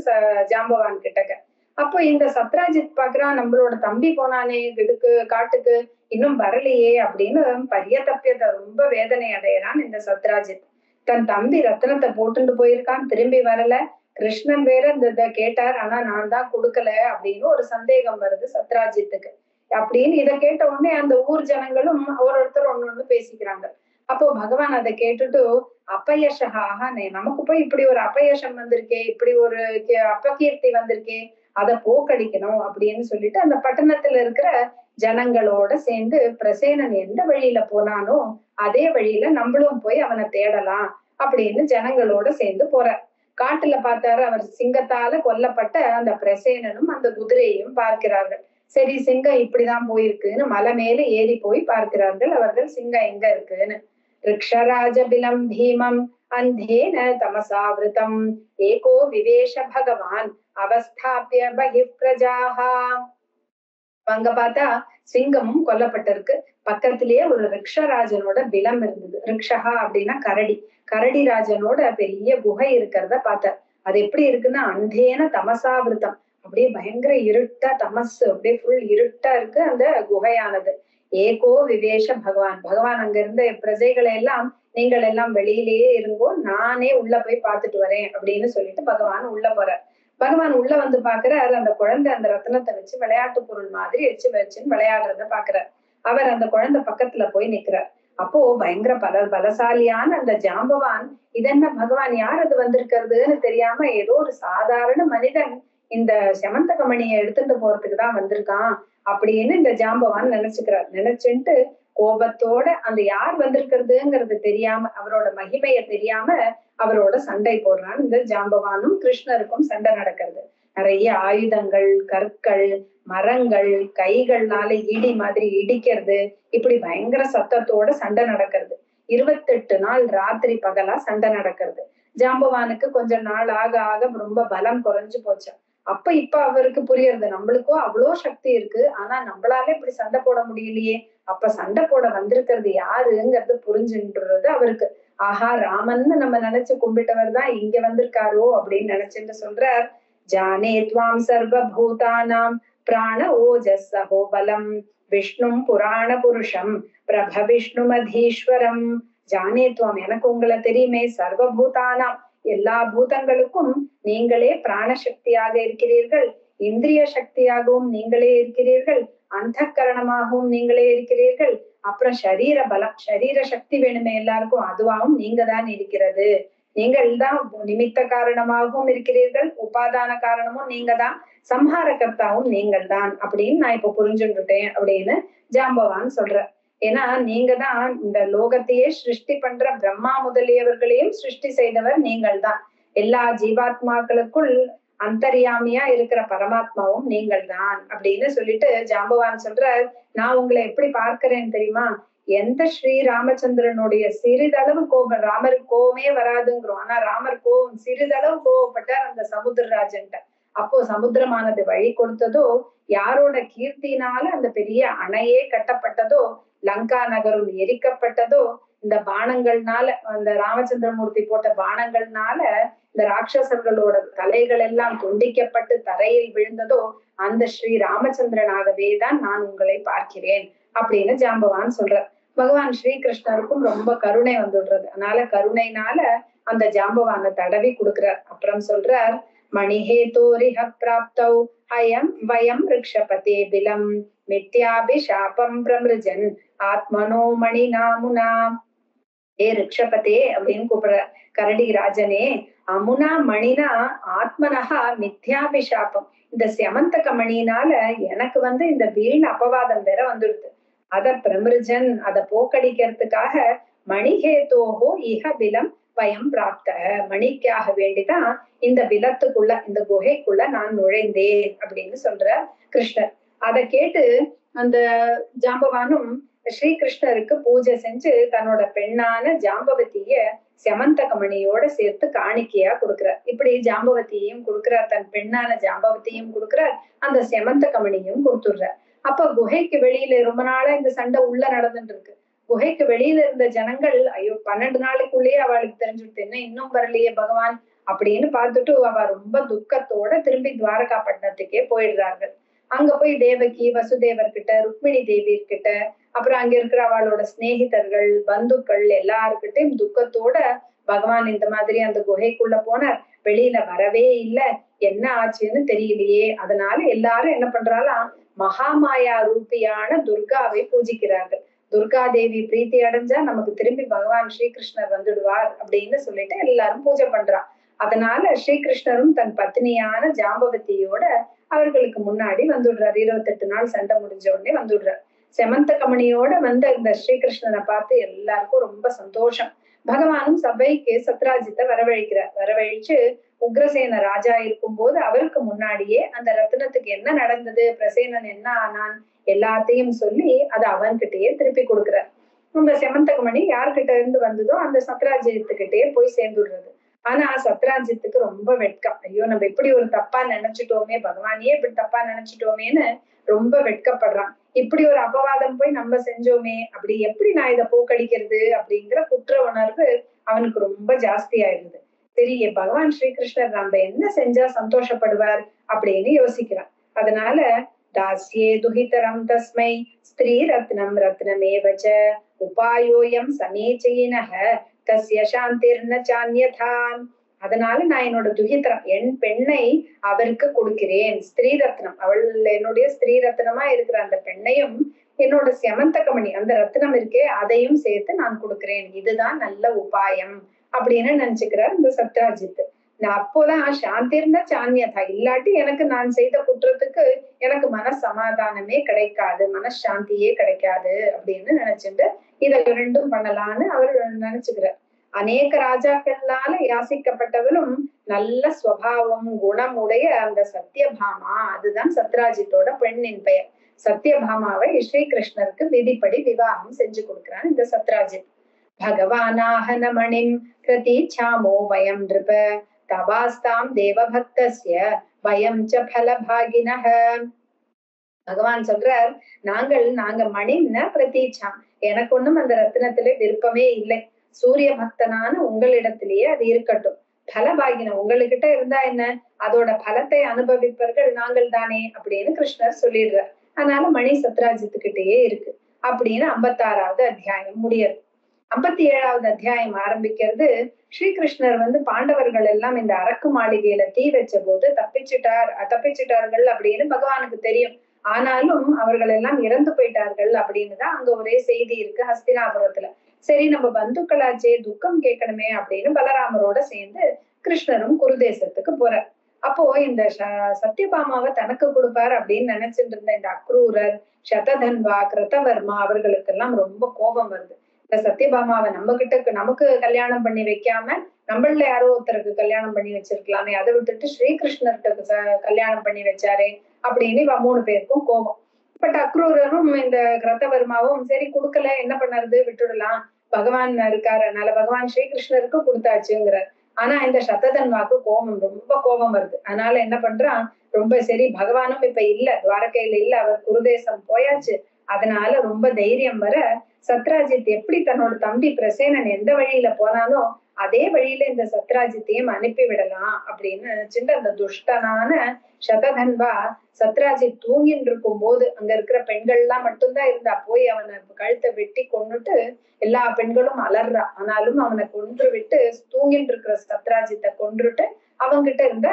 ஜாம்பவான் கிட்டக்க. அப்போ இந்த சத்ராஜித் பாக்குறான், நம்மளோட தம்பி போனானே இதுக்கு காட்டுக்கு இன்னும் வரலையே அப்படின்னு பரியதப்பியத்தை ரொம்ப வேதனை அடையறான் இந்த சத்ராஜித். தன் தம்பி ரத்னத்தை போட்டுட்டு போயிருக்கான், திரும்பி வரல. கிருஷ்ணன் வேற இந்த கேட்டார், ஆனா நான் தான் கொடுக்கல அப்படின்னு ஒரு சந்தேகம் வருது சத்ராஜித்துக்கு. அப்படின்னு இதை கேட்ட உடனே அந்த ஊர் ஜனங்களும் ஒருத்தர் ஒண்ணு பேசிக்கிறாங்க. அப்போ பகவான் அதை கேட்டுட்டு அப்பயஷகாக நமக்கு போய் இப்படி ஒரு அப்பயஷம் வந்திருக்கே, இப்படி ஒரு அப்பகீர்த்தி வந்திருக்கே, அதை போக்கடிக்கணும் அப்படின்னு சொல்லிட்டு அந்த பட்டணத்துல இருக்கிற ஜனங்களோட சேர்ந்து பிரசேனன் எந்த வழியில போனானோ அதே வழியில நம்மளும் போய் அவனை தேடலாம் அப்படின்னு ஜனங்களோட சேர்ந்து போறார். காட்டுல பார்த்தாரு, அவர் சிங்கத்தால கொல்லப்பட்ட அந்த பிரசேனனும் அந்த குதிரையும் பார்க்கிறார்கள். சரி சிங்கம் இப்படிதான் போயிருக்குன்னு மலை மேல ஏறி போய் பார்க்கிறார்கள் அவர்கள் சிங்கம் எங்க இருக்குன்னு. ரிக்ஷராஜபிலம் பீமம் அந்தேன தமசாவிருதம் ஏகோ விவேஷ பகவான் அவஸ்தாபிய பகி பிரஜாஹா. அங்க பார்த்தா சிங்கமும் கொல்லப்பட்டிருக்கு. பக்கத்திலேயே ஒரு ரிக்ஷராஜனோட பிலம் இருந்தது. ரிக்ஷகா அப்படின்னா கரடி. கரடி ராஜனோட பெரிய குகை இருக்கிறத பார்த்தார். அது எப்படி இருக்குன்னா அந்தேன தமசாவிருத்தம், அப்படியே பயங்கர இருட்டா, தமஸ் அப்படியே ஃபுல் இருட்டா இருக்கு அந்த குகையானது. ஏகோ விவேஷ பகவான், பகவான் அங்க இருந்த பிரஜைகளை எல்லாம் நீங்கள் எல்லாம் வெளியிலேயே இருங்கோ, நானே உள்ள போய் பார்த்துட்டு வரேன் அப்படின்னு சொல்லிட்டு பகவான் உள்ள போறார். பகவான் உள்ள வந்து பாக்குறாரு, அந்த குழந்தை அந்த ரத்னத்தை வச்சு விளையாட்டு பொருள் மாதிரி வச்சுன்னு விளையாடுறத பாக்குறார். அவர் அந்த குழந்தை பக்கத்துல போய் நிக்கிறார். அப்போ பயங்கர பலசாலியான அந்த ஜாம்பவான், இதென்ன பகவான் யார் அது வந்திருக்கிறதுன்னு தெரியாம ஏதோ ஒரு சாதாரண மனிதன் இந்த செமந்தக மணியை எடுத்துட்டு போறதுக்கு தான் வந்திருக்கான் அப்படின்னு இந்த ஜாம்பவான் நினைச்சுக்கிறார். நினைச்சுட்டு கோபத்தோட அந்த யார் வந்திருக்கிறதுங்கிறது தெரியாம, அவரோட மகிமைய தெரியாம அவரோட சண்டை போடுறான். இந்த ஜாம்பவானும் கிருஷ்ணருக்கும் சண்டை நடக்கிறது. நிறைய ஆயுதங்கள், கற்கள், மரங்கள், கைகள்னால இடி மாதிரி இடிக்கிறது, இப்படி பயங்கர சத்தத்தோட சண்டை நடக்கிறது. 28 நாள் ராத்திரி பகலா சண்டை நடக்கிறது. ஜாம்பவானுக்கு கொஞ்ச நாள் ஆக ஆக ரொம்ப பலம் குறைஞ்சு போச்சு. இப்ப அவருக்கு புரியுறது, நம்மளுக்கோ அவ்வளோ சக்தி இருக்கு, ஆனா நம்மளால இப்படி சண்டை போட முடியலையே, அப்ப சண்டை போட வந்திருக்கிறது யாருங்கிறது புரிஞ்சுன்றது அவருக்கு. ஆஹா, ராமன்னு நம்ம நினைச்சு கும்பிட்டவர் தான் இங்க வந்திருக்காரோ அப்படின்னு நினைச்சுட்டு சொல்றார். ஜானே துவாம் சர்வ பூதானாம் பிராண ஓஜஸ் சகோபலம் விஷ்ணும் புராண புருஷம் பிரப விஷ்ணு மதீஸ்வரம். ஜானே துவாம், எனக்கு உங்களை தெரியுமே, சர்வபூதானாம் எல்லா பூதங்களுக்கும் நீங்களே பிராண சக்தியாக இருக்கிறீர்கள், இந்திரிய சக்தியாகவும் நீங்களே இருக்கிறீர்கள், அந்த கரணமாகவும் நீங்களே இருக்கிறீர்கள், அப்புறம் சரீர பலம், சரீர சக்தி வேணுமே எல்லாருக்கும், அதுவாகவும் நீங்க தான் இருக்கிறது. நீங்கள் தான் நிமித்த காரணமாகவும் இருக்கிறீர்கள், உபாதான காரணமும் நீங்க தான், சம்ஹார கர்த்தாவும் நீங்கள் தான் அப்படின்னு நான் இப்ப புரிஞ்சுட்டேன் அப்படின்னு ஜாம்பவான் சொல்ற. ஏன்னா நீங்க தான் இந்த லோகத்தையே சிருஷ்டி பண்ற பிரம்மா முதலியவர்களையும் சிருஷ்டி செய்தவர் நீங்கள் தான். எல்லா ஜீவாத்மாக்களுக்குள் அந்தர்யாமியா இருக்கிற பரமாத்மாவும் நீங்கள் தான் அப்படின்னு சொல்லிட்டு ஜாம்பவான் சொல்ற, நான் உங்களை எப்படி பார்க்கிறேன்னு தெரியுமா, எந்த ஸ்ரீ ராமச்சந்திரனுடைய சிறிதளவு கோபம், ராமருக்கு கோவமே வராதுங்கிறோம், ஆனா ராமர் கோவம் சிறிதளவு கோவப்பட்டார் அந்த சமுத்திரராஜன்ட்ட. அப்போ சமுத்திரமானது வழி கொடுத்ததோ, யாரோட கீர்த்தினால அந்த பெரிய அணையே கட்டப்பட்டதோ, லங்கா நகரம் எரிக்கப்பட்டதோ, இந்த பானங்கள்னால, அந்த ராமச்சந்திரமூர்த்தி போட்ட பானங்கள்னால இந்த ராட்சசர்களோட தலைகள் எல்லாம் துண்டிக்கப்பட்டு தரையில் விழுந்ததோ அந்த ஸ்ரீ ராமச்சந்திரனாகவே தான் நான் உங்களை பார்க்கிறேன் அப்படின்னு ஜாம்பவான் சொல்றார். பகவான் ஸ்ரீகிருஷ்ணருக்கும் ரொம்ப கருணை வந்துடுறது. அதனால கருணைனால அந்த ஜாம்பவானை தடவி கொடுக்கிறார். அப்புறம் சொல்றார், மணிஹேதோரிஹ பிராப்தௌ அயம் வயம் ரிக்ஷபதே பிலம் மித்யாபிஷாபம் பிரமிருஜன் ஆத்மனோ மணி நாமுனா. ஏ ரிக்ஷபதே அப்படின்னு கூப்பிடுற, கரடி ராஜனே, அமுனா மணினா ஆத்மனஹா மித்யாபிஷாபம், இந்த செமந்தக மணினால எனக்கு இந்த வீண் அபவாதம் வேற வந்துடுது. அத பிரமிருஜன், அதை போக்கடிக்கிறதுக்காக மணிஹேதோஹோ இஹ பிலம் பயம் பிராப்த, மணிக்காக வேண்டிதான் இந்த பிலத்துக்குள்ள, இந்த குகைக்குள்ள நான் நுழைந்தேன் அப்படின்னு சொல்ற கிருஷ்ணர். அதை கேட்டு அந்த ஜாம்பவானும் ஸ்ரீகிருஷ்ணருக்கு பூஜை செஞ்சு தன்னோட பெண்ணான ஜாம்பவதிய செமந்தகமணியோட சேர்த்து காணிக்கையா கொடுக்கிறார். இப்படி ஜாம்பவதியையும் கொடுக்கிறார், தன் பெண்ணான ஜாம்பவதியும் கொடுக்கிறார், அந்த செமந்தகமணியும் கொடுத்துடுறார். அப்ப குகைக்கு வெளியில ரொம்ப நாளா இந்த சண்டை உள்ள நடந்துட்டு இருக்கு. குகைக்கு வெளியில இருந்த ஜனங்கள், ஐயோ 12 நாளைக்குள்ளேயே அவளுக்கு தெரிஞ்சுட்டு என்ன இன்னும் வரலையே பகவான் அப்படின்னு பார்த்துட்டு அவ ரொம்ப துக்கத்தோட திரும்பி துவாரகாப்பட்டினத்துக்கே போயிடுறார்கள். அங்க போய் தேவகி வசுதேவர் கிட்ட, ருக்மிணி தேவி கிட்ட, அப்புறம் அங்க இருக்கிற அவளோட சிநேகிதர்கள் பந்துக்கள் எல்லாருக்கிட்டையும் துக்கத்தோட பகவான் இந்த மாதிரி அந்த குகைக்குள்ள போனார், வெளியில வரவே இல்லை, என்ன ஆச்சுன்னு தெரியலையே. அதனால எல்லாரும் என்ன பண்றாலாம், மகாமாயா ரூபியான துர்காவை பூஜிக்கிறார்கள். துர்கா தேவி பிரீத்தி அடைஞ்சா நமக்கு திரும்பி பகவான் ஸ்ரீகிருஷ்ணர் வந்துடுவார் அப்படின்னு சொல்லிட்டு எல்லாரும் பூஜை பண்றான். அதனால ஸ்ரீகிருஷ்ணரும் தன் பத்னியான ஜாம்பவதியோட அவர்களுக்கு முன்னாடி வந்துடுறார். 28 நாள் சண்டை முடிஞ்ச உடனே வந்துடுறார். செமந்த கமணியோட இந்த ஸ்ரீகிருஷ்ணனை பார்த்து எல்லாருக்கும் ரொம்ப சந்தோஷம். பகவானும் சபைக்கு சத்ராஜித்தை வரவழைக்கிறார். வரவழைச்சு உக்ரசேன ராஜா இருக்கும் போது அவருக்கு முன்னாடியே அந்த ரத்னத்துக்கு என்ன நடந்தது, பிரசேனன் என்ன ஆனான் எல்லாத்தையும் சொல்லி அதை அவன்கிட்டயே திருப்பி கொடுக்கிறார். இந்த செமந்தகமணி யார்கிட்ட இருந்து வந்ததோ அந்த சத்ராஜித்துக்கிட்டே போய் சேர்ந்துடுறது. ஆனா சத்ராஜித்துக்கு ரொம்ப வெட்கம், ஐயோ நம்ம இப்படி ஒரு தப்பா நினைச்சிட்டோமே, பகவானையே இப்படி தப்பா நினைச்சிட்டோமேன்னு ரொம்ப வெட்கப்படுறான். இப்படி ஒரு அபவாதம் போய் நம்ம செஞ்சோமே, அப்படி எப்படி நான் இதை போக்கடிக்கிறது அப்படிங்கிற குற்ற உணர்வு அவனுக்கு ரொம்ப ஜாஸ்தி ஆயிடுது. சரி, பகவான் ஸ்ரீகிருஷ்ணர் நம்ம என்ன செஞ்சா சந்தோஷப்படுவார் அப்படின்னு யோசிக்கிறான். அதனால தாஸ்யே துஹிதரம் தஸ்மை ஸ்திரீ ரத்னம் ரத்னமேவச்ச உபாயோயம் சமீச்சயினஹ தஸ்ய சாந்திர்ன சான்யதாம். அதனால நான் என்னோட துஹிதரம், என் பெண்ணை அவருக்கு கொடுக்கிறேன். ஸ்திரீ ரத்னம், அவள் என்னுடைய ஸ்திரீ ரத்னமா இருக்கிற அந்த பெண்ணையும் என்னோட செமந்தகமணி அந்த ரத்னம் இருக்கே அதையும் சேர்த்து நான் கொடுக்கிறேன், இதுதான் நல்ல உபாயம் அப்படின்னு நினைச்சுக்கிறார் இந்த சத்ராஜித். நான் அப்போதான் சாந்திர்ன சான்யதா, இல்லாட்டி எனக்கு நான் செய்த குற்றத்துக்கு எனக்கு மனசமாதானமே கிடைக்காது, மனசாந்தியே கிடைக்காது அப்படின்னு நினைச்சுட்டு இதை ரெண்டும் பண்ணலான்னு அவர் நினைச்சுக்கிறார். அநேக ராஜாக்களால யாசிக்கப்பட்டவளும் நல்ல ஸ்வபாவம் குணம் உடைய அந்த சத்யபாமா, அதுதான் சத்ராஜித்தோட பெண்ணின் பெயர். சத்யபாமாவை ஸ்ரீகிருஷ்ணருக்கு விதிப்படி விவாகம் செஞ்சு கொடுக்கிறான் இந்த சத்ராஜித். பகவானாஹன மணிம் பிரதீச்சாமோ வயம் நிருப தபாஸ்தாம் தேவபக்தஸ்ய வயம் ச பலபாகினஹ. பகவான் சொல்றார், நாங்க மணின்னா பிரதீச்சாம், எனக்கு ஒண்ணும் அந்த ரத்தினத்திலே விருப்பமே இல்லை, சூரிய பக்தனான உங்களிடத்திலேயே அது இருக்கட்டும். பலபாகினம் உங்ககிட்ட இருந்தா என்ன, அதோட பலத்தை அனுபவிப்பவர்கள் நாங்கள் தானே அப்படின்னு கிருஷ்ணர் சொல்லிடுறார். அதனால மணி சத்ராஜித்துக்கிட்டேயே இருக்கு அப்படின்னு 56வது அத்தியாயம் முடியாது. 57வது அத்தியாயம் ஆரம்பிக்கிறது. ஸ்ரீகிருஷ்ணர் பாண்டவர்கள் எல்லாம் இந்த அரக்கு மாளிகையில தீ வச்ச போது தப்பிச்சிட்டார்கள் அப்படின்னு பகவானுக்கு தெரியும். ஆனாலும் அவர்கள் எல்லாம் இறந்து போயிட்டார்கள் அப்படின்னுதான் அங்க ஒரே செய்தி இருக்கு ஹஸ்தினாபுரத்துல. சரி, நம்ம பந்துக்களாச்சே, துக்கம் கேட்கணுமே அப்படின்னு பலராமரோட சேர்ந்து கிருஷ்ணரும் குருதேசத்துக்கு போறார். அப்போ இந்த சத்யபாமாவை தனக்கு கொடுப்பார் அப்படின்னு நினைச்சிட்டு இருந்த இந்த அக்ரூரர், சததன்வா, கிருதவர்மா அவர்களுக்கெல்லாம் ரொம்ப கோபம் வருது. இந்த சத்யபாமாவை நமக்கு கல்யாணம் பண்ணி வைக்காம நம்மள யாரோ ஒருத்தருக்கு கல்யாணம் பண்ணி வச்சிருக்கலாமே, அதை விட்டுட்டு ஸ்ரீகிருஷ்ணருக்கு கல்யாணம் பண்ணி வச்சாரே அப்படின்னு 3 பேருக்கும் கோபம். பட் அக்ரூரரும் இந்த கிருதவர்மாவும் சரி கொடுக்கல, என்ன பண்ணறது, விட்டுடலாம், பகவான் இருக்காரு, அதனால பகவான் ஸ்ரீகிருஷ்ணருக்கு கொடுத்தாச்சுங்கிறார். ஆனா இந்த சததன்வாக்கு ரொம்ப கோபம் வருது. அதனால என்ன பண்றான், ரொம்ப சரி பகவானும் இப்ப இல்ல, துவாரகையில இல்ல, அவர் குருதேசம் போயாச்சு, அதனால ரொம்ப தைரியம் வர சத்ராஜித் எப்படி தன்னோட தம்பி பிரசேனன் எந்த வழியில போனானோ அதே வழியில இந்த சத்ராஜித்தையும் அனுப்பி விடலாம் அப்படின்னு நினைச்சுட்டு அந்த துஷ்டனான சததன்வா சத்ராஜித் தூங்கின்னு இருக்கும் போது அங்க இருக்கிற பெண்கள் எல்லாம் மட்டும்தான் இருந்தா, போய் அவனை கழுத்தை வெட்டி கொன்னுட்டு எல்லா பெண்களும் அலறா. ஆனாலும் அவனை கொன்று விட்டு தூங்கிட்டு இருக்கிற சத்ராஜித்தை கொன்றுட்டு அவங்கிட்ட இருந்த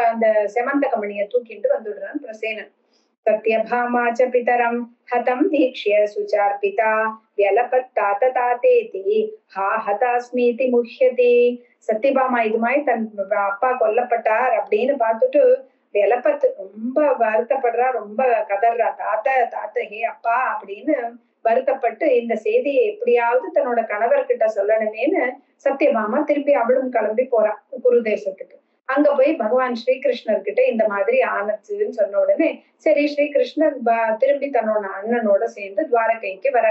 அந்த செமந்தகமணியை தூக்கிட்டு வந்துடுறான் பிரசேனன். சத்யபாமாச்ச பிதரம் ஹதம் தீக்ஷ்ய சுச்சார்பிதா व्यलपत्तात तातेति हा हतास्मीति मुह्यति. சத்யபாமா இது மாதிரி தன் அப்பா கொல்லப்பட்டார் அப்படின்னு பார்த்துட்டு விலப்பத்து ரொம்ப வருத்தப்படுறா, ரொம்ப கதறா. தாத்த ஹே அப்பா அப்படின்னு வருத்தப்பட்டு இந்த செய்தியை எப்படியாவது தன்னோட கணவர்கிட்ட சொல்லணுமேன்னு சத்யபாமா திரும்பி அவளும் கிளம்பி போறா குருதேசத்துக்கு. அங்க போய் பகவான் ஸ்ரீகிருஷ்ணர் கிட்ட இந்த மாதிரி ஆனச்சுன்னு சொன்ன உடனே சரி ஸ்ரீகிருஷ்ணர் திரும்பி தன்னோட அண்ணனோட சேர்ந்து துவாரகைக்கு வர.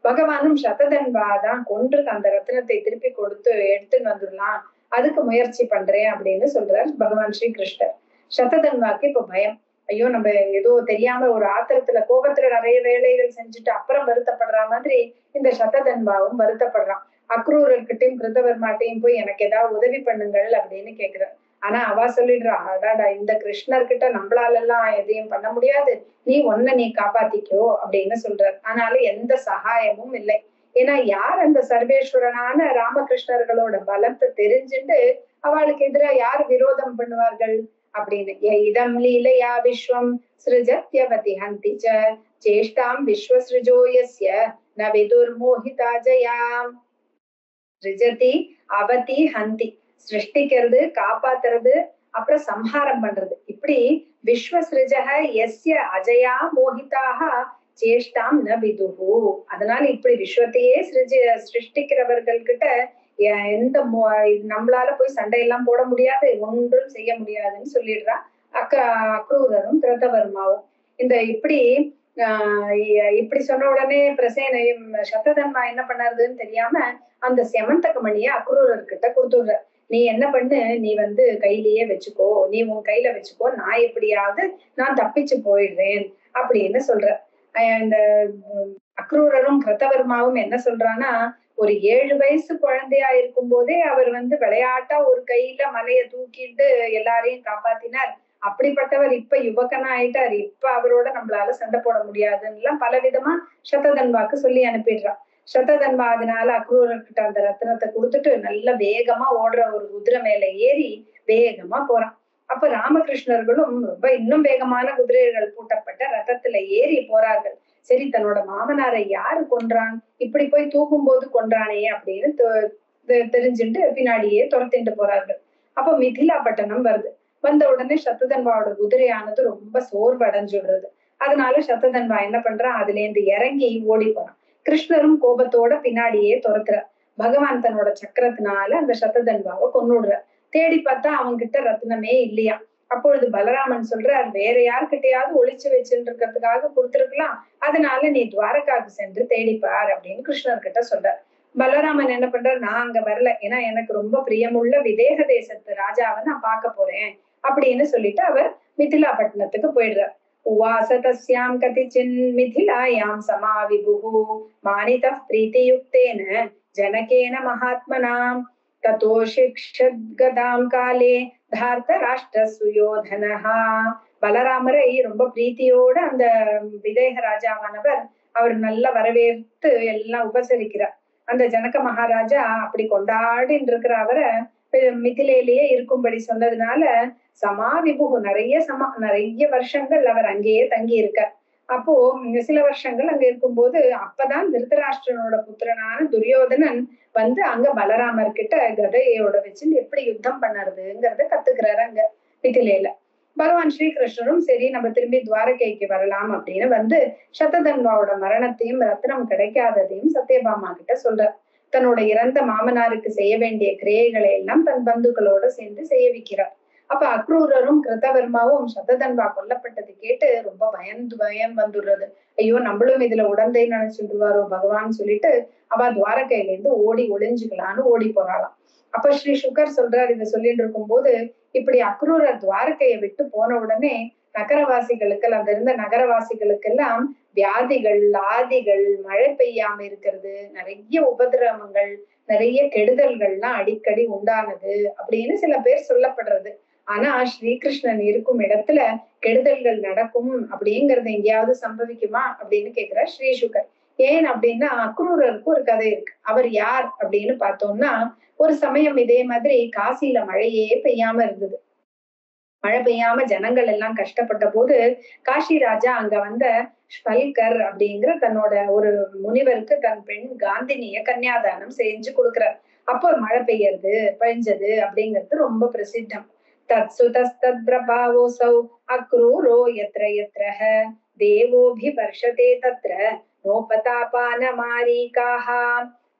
பகவானும் சததன்வாதான் கொன்று அந்த ரத்னத்தை திருப்பி கொடுத்து எடுத்துன்னு வந்துடலாம், அதுக்கு முயற்சி பண்றேன் அப்படின்னு சொல்றார் பகவான் ஸ்ரீகிருஷ்ணர். சததன்வாக்கு இப்ப பயம். ஐயோ நம்ம ஏதோ தெரியாம ஒரு ஆத்திரத்துல கோபத்துல நிறைய வேலைகள் செஞ்சுட்டு அப்புறம் வருத்தப்படுற மாதிரி இந்த சததன்வாவும் வருத்தப்படுறான். அக்ரூரர்கிட்டையும் கிருத்தவர்மாட்டையும் போய் எனக்கு ஏதாவது உதவி பண்ணுங்கள் அப்படின்னு கேக்குறார். ஆனா அவ சொல்லிடுறா, அடாடா இந்த கிருஷ்ணர்கிட்ட நம்மளால எல்லாம் எதையும் பண்ண முடியாது, நீ நீ காப்பாத்திக்கோ அப்படின்னு சொல்றார். ஆனாலும் எந்த சகாயமும் இல்லை. ஏன்னா யார் அந்த சர்வேஸ்வரனான ராமகிருஷ்ணர்களோட பலத்தை தெரிஞ்சுட்டு அவளுக்கு எதிராக யார் விரோதம் பண்ணுவார்கள் அப்படின்னு. இதம் லீலையா விஸ்வம் சிருஜத்யவதி ஹந்தி ச சேஷ்டாம் விஸ்வஸ்ருஜோயஸ்ய ந விதுர் மோஹிதா ஜயாம். ரிஜதி அவதி ஹந்தி, சிருஷ்டிக்கிறது, காப்பாத்துறது, அப்புறம் சம்ஹாரம் பண்றது. இப்படி விஸ்வஸ்ருஜக எஸ்ய அஜயா மோகிதாக சேஷ்டாம் ந விதுஹு. அதனால இப்படி விஸ்வத்தையே சிருஷ்டிக்கிறவர்கள் கிட்ட எந்த நம்மளால போய் சண்டையெல்லாம் போட முடியாது, ஒன்றும் செய்ய முடியாதுன்னு சொல்லிடுறா அக்ரூரரும் கிருத்தவர்மாவும். இந்த இப்படி சொன்ன உடனே பிரசேனையும் சததன்மா என்ன பண்ணாருன்னு தெரியாம அந்த செமந்தகமணிய அக்ரூரர்கிட்ட கொடுத்துடுற. நீ என்ன பண்ணு, நீ கையிலேயே வச்சுக்கோ, நீ உன் கையில வச்சுக்கோ, நான் எப்படியாவது நான் தப்பிச்சு போயிடுறேன் அப்படின்னு சொல்ற. இந்த அக்ரூரரும் கிருத்தவர்மாவும் என்ன சொல்றான்னா, ஒரு 7 வயசு குழந்தையா இருக்கும் போதே அவர் விளையாட்டா ஒரு கையில மலைய தூக்கிட்டு எல்லாரையும் காப்பாத்தினார். அப்படிப்பட்டவர் இப்ப யுவகனா ஆயிட்டார், இப்ப அவரோட நம்மளால சண்டை போட முடியாதுன்னு எல்லாம் பல விதமா சததன்வாக்கு சொல்லி அனுப்பிடுறான். சததன்வா அதனால அக்ரூரர்கிட்ட அந்த ரத்னத்தை கொடுத்துட்டு நல்ல வேகமா ஓடுற ஒரு குதிரை மேல ஏறி வேகமா போறான். அப்ப ராமகிருஷ்ணர்களும் ரொம்ப இன்னும் வேகமான குதிரைகள் பூட்டப்பட்ட ரதத்துல ஏறி போறார்கள். சரி தன்னோட மாமனாரை யாரு கொன்றான், இப்படி போய் தூக்கும் போது கொன்றானே அப்படின்னு தெரிஞ்சுட்டு பின்னாடியே துரத்திட்டு போறார்கள். அப்ப மிதிலா பட்டணம் வருது. வந்த உடனே சத்ததன்வாவோட குதிரையானது ரொம்ப சோர்வடைஞ்சுடுறது. அதனால சத்ததன்வா என்ன பண்றான், அதுல இருந்து இறங்கி ஓடி போறான். கிருஷ்ணரும் கோபத்தோட பின்னாடியே துரத்துற. பகவான் தன்னோட சக்கரத்தினால அந்த சத்ததன்வாவை கொன்னுடுற. தேடி பார்த்தா அவன்கிட்ட ரத்னமே இல்லையா. அப்பொழுது பலராமன் சொல்றார், வேற யார்கிட்டயாவது ஒளிச்சு வச்சுட்டு இருக்கிறதுக்காக கொடுத்துருக்கலாம், அதனால நீ துவாரகாவுக்கு சென்று தேடிப்பார் அப்படின்னு கிருஷ்ணர் கிட்ட சொல்றார். பலராமன் என்ன பண்றார், நான் அங்க வரல, ஏன்னா எனக்கு ரொம்ப பிரியமுள்ள விதேக தேசத்து ராஜாவை நான் பார்க்க போறேன் அப்படின்னு சொல்லிட்டு அவர் மிதிலா பட்டணத்துக்கு போயிடுறார். உவாச தஸ்யாம் கதிச்சின் மிதிலாயாம் சமாவிபுஹு மானிதः பிரீதியுக்தேன ஜனகேன மகாத்மனாம் ததோ சிக்ஷத்கதாம் காலே தார்த்த ராஷ்டிர சுயோதனஹா. பலராமரை ரொம்ப பிரீத்தியோட அந்த விதேக ராஜாவானவர் அவர் நல்லா வரவேற்று எல்லாம் உபசரிக்கிறார். அந்த ஜனக மகாராஜா அப்படி கொண்டாடின்னு இருக்கிற அவரை மிதிலையிலேயே இருக்கும்படி சொன்னதுனால சமாவிபுகு நிறைய வருஷங்கள் அவர் அங்கேயே தங்கி இருக்கார். அப்போ சில வருஷங்கள் அங்க இருக்கும்போது அப்பதான் திருதராஷ்டிரனோட புத்திரனான துரியோதனன் அங்க பலராமர் கிட்ட கதையோட வச்சு எப்படி யுத்தம் பண்ணறதுங்கிறத கத்துக்கிறாரு அங்க மிதிலையில. பகவான் ஸ்ரீகிருஷ்ணரும் சரி நம்ம திரும்பி துவாரகைக்கு வரலாம் அப்படின்னு சததன்வாவோட மரணத்தையும் ரத்னம் கிடைக்காததையும் சத்யபாமா கிட்ட சொல்றார். தன்னோட இறந்த மாமனாருக்கு செய்ய வேண்டிய கிரியைகளை எல்லாம் தன் பந்துக்களோட சேர்ந்து செய்ய வைக்கிறார். அப்ப அக்ரூரரும் கிருத்தவர்மாவும் சததன்வா கொல்லப்பட்டது கேட்டு ரொம்ப பயம் வந்துடுறது. ஐயோ நம்மளும் இதுல உடந்தை நினைச்சுடுவாரோ பகவான் சொல்லிட்டு அவ துவாரகையில இருந்து ஓடி ஒளிஞ்சுக்கலான்னு ஓடி போறாளாம். அப்ப ஸ்ரீ சுகர் சொல்றார், இதை சொல்லிட்டு இருக்கும் போது இப்படி அக்ரூரர் துவாரகையை விட்டு போன உடனே நகரவாசிகளுக்கு அந்த இருந்த நகரவாசிகளுக்கெல்லாம் வியாதிகள், ஆதிகள், மழை பெய்யாம இருக்கிறது, நிறைய உபதிரவங்கள், நிறைய கெடுதல்கள்லாம் அடிக்கடி உண்டானது அப்படின்னு சில பேர் சொல்லப்படுறது. ஆனா ஸ்ரீகிருஷ்ணன் இருக்கும் இடத்துல கெடுதல்கள் நடக்கும் அப்படிங்கறது எங்கேயாவது சம்பவிக்குமா அப்படின்னு கேக்குறார் ஸ்ரீ சுகர். ஏன் அப்படின்னா அக்ரூரருக்கு ஒரு கதை இருக்கு. அவர் யார் அப்படின்னு பார்த்தோம்னா, ஒரு சமயம் இதே மாதிரி காசியில மழையே பெய்யாம இருந்தது. மழை பெய்யாம ஜனங்கள் எல்லாம் கஷ்டப்பட்ட போது காஷி ராஜா அங்க வந்த ஸ்வல்கர் அப்படிங்கிற தன்னோட ஒரு முனிவருக்கு தன் பெண் காந்தினிய கன்னியாதானம் செஞ்சு கொடுக்கிறார். அப்போ மழை பெய்ஞ்சது அப்படிங்கிறது ரொம்ப பிரசித்தம். தத் சுதஸ்தத் பிரபாவோசௌ அக்ரூரோ யத்ர யத்ரஹ தேவோபிவர்ஷதே தத்ர நோபதாபான மாரீகாஹ.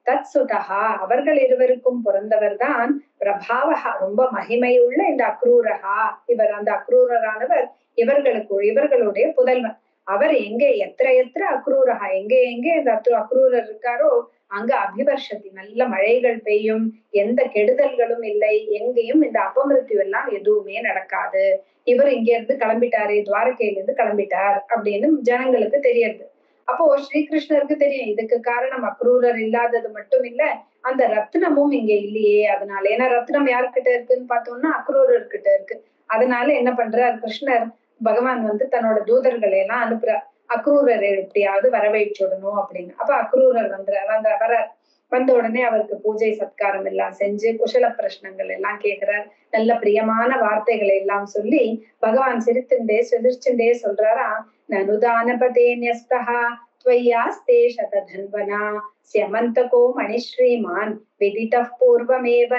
தத் சுதஹா அவர்கள் இருவருக்கும் பிறந்தவர் தான் பிரபாவஹா ரொம்ப மகிமையுள்ள இந்த அக்ரூரஹா. இவர் அந்த அக்ரூரரானவர் இவர்களுடைய புதல்வன். அவர் எங்க எத்திர எத்திர அக்ரூரஹா எங்க இந்த அக்ரூரர் இருக்காரோ அங்க அபிவர்ஷதி நல்ல மழைகள் பெய்யும், எந்த கெடுதல்களும் இல்லை, எங்கேயும் இந்த அபமிருத்தி எல்லாம் எதுவுமே நடக்காது. இவர் இங்க இருந்து கிளம்பிட்டாரு, துவாரகையில இருந்து கிளம்பிட்டார் அப்படின்னு ஜனங்களுக்கு தெரியுது. அப்போ ஸ்ரீகிருஷ்ணருக்கு தெரியும் இதுக்கு காரணம் அக்ரூரர் இல்லாதது மட்டும் இல்ல, அந்த ரத்னமும் இங்க இல்லையே. அதனால ஏன்னா ரத்னம் யாருக்கிட்ட இருக்குன்னு பார்த்தோம்னா அக்ரூரர் கிட்ட இருக்கு. அதனால என்ன பண்றார் கிருஷ்ணர் பகவான் தன்னோட தூதர்களை எல்லாம் அனுப்புறார், அக்ரூரரை எப்படியாவது வரவேற்றுடணும் அப்படின்னு. அப்ப அக்ரூரர் வர்றார். வந்த உடனே அவருக்கு பூஜை சத்காரம் எல்லாம் செஞ்சு குஷல பிரஷ்னங்கள் எல்லாம் கேட்கிறார். நல்ல பிரியமான வார்த்தைகளை எல்லாம் சொல்லி பகவான் சிரிச்சுண்டே சொல்றாரா, நனுதானபதே ன்யஸ்தஹா த்வய்யாஸ்தே சததன்வனா ஸ்யமந்தகோ மணிஸ்ரீமான் விதிதः பூர்வமேவ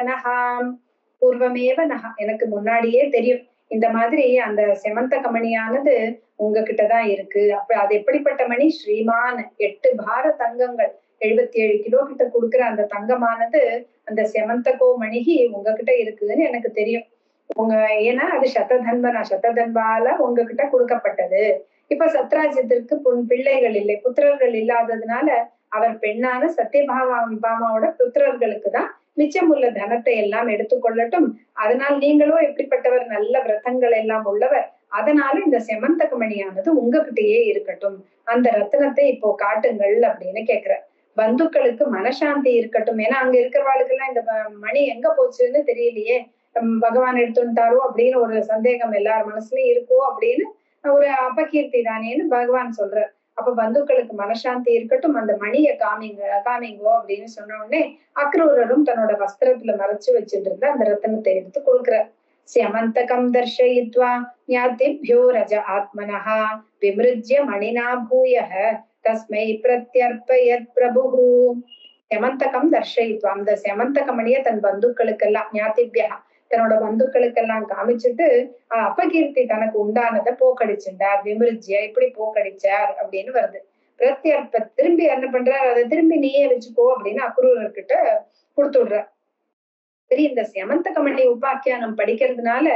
நஹ. எனக்கு முன்னாடியே தெரியும் இந்த மாதிரி அந்த செமந்த கமணியானது உங்ககிட்டதான் இருக்கு. அப்ப அது எப்படிப்பட்ட மணி? ஸ்ரீமான் 8 பார தங்கங்கள் 77 கிலோ கிட்ட கொடுக்குற அந்த தங்கமானது அந்த செமந்தகோ மணிகி உங்ககிட்ட இருக்குன்னு எனக்கு தெரியும். ஏன்னா அது சததன்பால உங்ககிட்ட கொடுக்கப்பட்டது. இப்ப சத்ராஜித்திற்கு பிள்ளைகள் இல்லை, புத்திரர்கள் இல்லாததுனால அவர் பெண்ணான சத்யபாமாவோட புத்திரர்களுக்கு தான் மிச்சமுள்ள தனத்தை எல்லாம் எடுத்துக்கொள்ளட்டும். அதனால் நீங்களோ எப்படிப்பட்டவர், நல்ல விரதங்கள் எல்லாம் உள்ளவர், அதனால இந்த செமந்தகமணியானது உங்ககிட்டயே இருக்கட்டும், அந்த ரத்தினத்தை இப்போ காட்டுங்கள் அப்படின்னு கேக்குற. பந்துக்களுக்கு மனசாந்தி இருக்கட்டும், ஏன்னா அங்க இருக்கிறவாளுக்கு எல்லாம் இந்த மணி எங்க போச்சுன்னு தெரியலையே, பகவான் எடுத்துட்டாரோ அப்படின்னு ஒரு சந்தேகம் எல்லார் மனசுலயும் இருக்கோ அப்படின்னு ஒரு அபகீர்த்தி தானேன்னு பகவான் சொல்ற. அப்ப பந்துக்களுக்கு மனசாந்தி இருக்கட்டும், அந்த மணியை காமிங்கோ அப்படின்னு சொன்ன உடனே அக்ரூரரும் தன்னோட வஸ்திரத்துல மறைச்சு வச்சுட்டு இருந்த அந்த ரத்தனத்தை எடுத்து கொடுக்கிறார். ஸ்யமந்தகம் தர்ஷயித்வா ஞாதிப்யோ ரஜ ஆத்மனஹா விமிருஜ்ய மணினா பூயஹ தஸ்மை பிரத்யர்ப்பயத் பிரபுஹு. செமந்தகம் தர்ஷயித்வா அந்த செமந்தக மணியை தன் பந்துக்களுக்கெல்லாம் ஞாதிப்யா தன்னோட பந்துக்களுக்கெல்லாம் காமிச்சுட்டு அபகீர்த்தி தனக்கு உண்டானதை போக்கடிச்சுட்டார். விமிருஜ்ய இப்படி போக்கடிச்சார் அப்படின்னு வருது. பிரத்யர்ப்ப திரும்பி என்ன பண்றார், அதை திரும்பி நீயே வச்சுக்கோ அப்படின்னு அக்ரூரர்கிட்ட கொடுத்து விடுறார். சரி, இந்த செமந்தகமணி உபாக்கியானம் படிக்கிறதுனால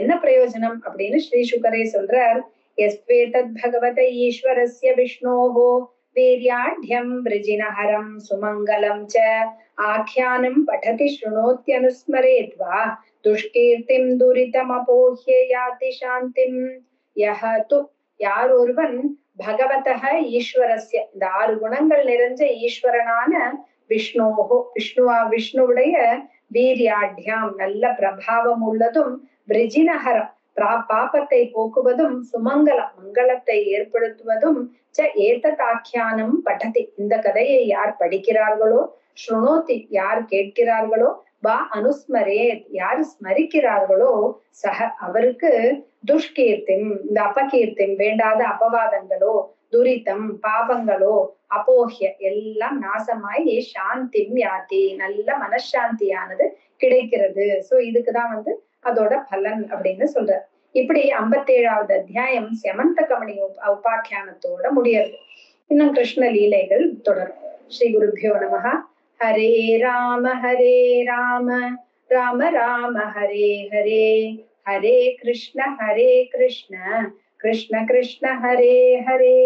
என்ன பிரயோஜனம் அப்படின்னு ஸ்ரீ சுகரே சொல்றார். யஸ்வேதத் பகவத ஈஸ்வரஸ்ய விஷ்ணோஹோ வீர்யாಢ்யம் விருஜினஹரம் சுமங்கலம் ச ஆக்யானம் படதி ஸ்ருணோத்யனுஸ்மரேத்வா துஷ்கீர்த்திம் துரிதமபோஹ்ய யாதி சாந்திம். யார் ஒருவன் பகவதः ஈஸ்வரஸ்ய இந்த 6 குணங்கள் நிறைஞ்ச ஈஸ்வரனான விஷ்ணுவுடைய வீர்யாಢ்யாம் நல்ல பிரபாவம் உள்ளதும், விருஜினஹரம் பாபத்தை போக்குவதும், மங்களத்தை ஏற்படுத்துவதும் ஏததாக்கியானம் படதி இந்த கதையை யார் படிக்கிறார்களோ, ஸ்ருணோதி யார் கேட்கிறார்களோ, வா அனுஸ்மரேத் யார் ஸ்மரிக்கிறார்களோ, சக அவருக்கு துஷ்கீர்த்திம் இந்த அபகீர்த்திம் வேண்டாத அபவாதங்களோ, துரிதம் பாபங்களோ, அபோஹ்ய எல்லாம் நாசமாய் சாந்திம் யாதி நல்ல மனசாந்தியானது கிடைக்கிறது. சோ இதுக்குதான் அதோட பலன் அப்படின்னு சொல்ற. இப்படி 57வது அத்தியாயம் செமந்தகமணி உபாக்கியானத்தோட முடியாது. இன்னும் கிருஷ்ண லீலைகள் தொடரும். ஸ்ரீ குருபியோ நமஹ. ஹரே ராம ராம ராம ஹரே ஹரே, ஹரே கிருஷ்ண கிருஷ்ண கிருஷ்ண ஹரே ஹரே.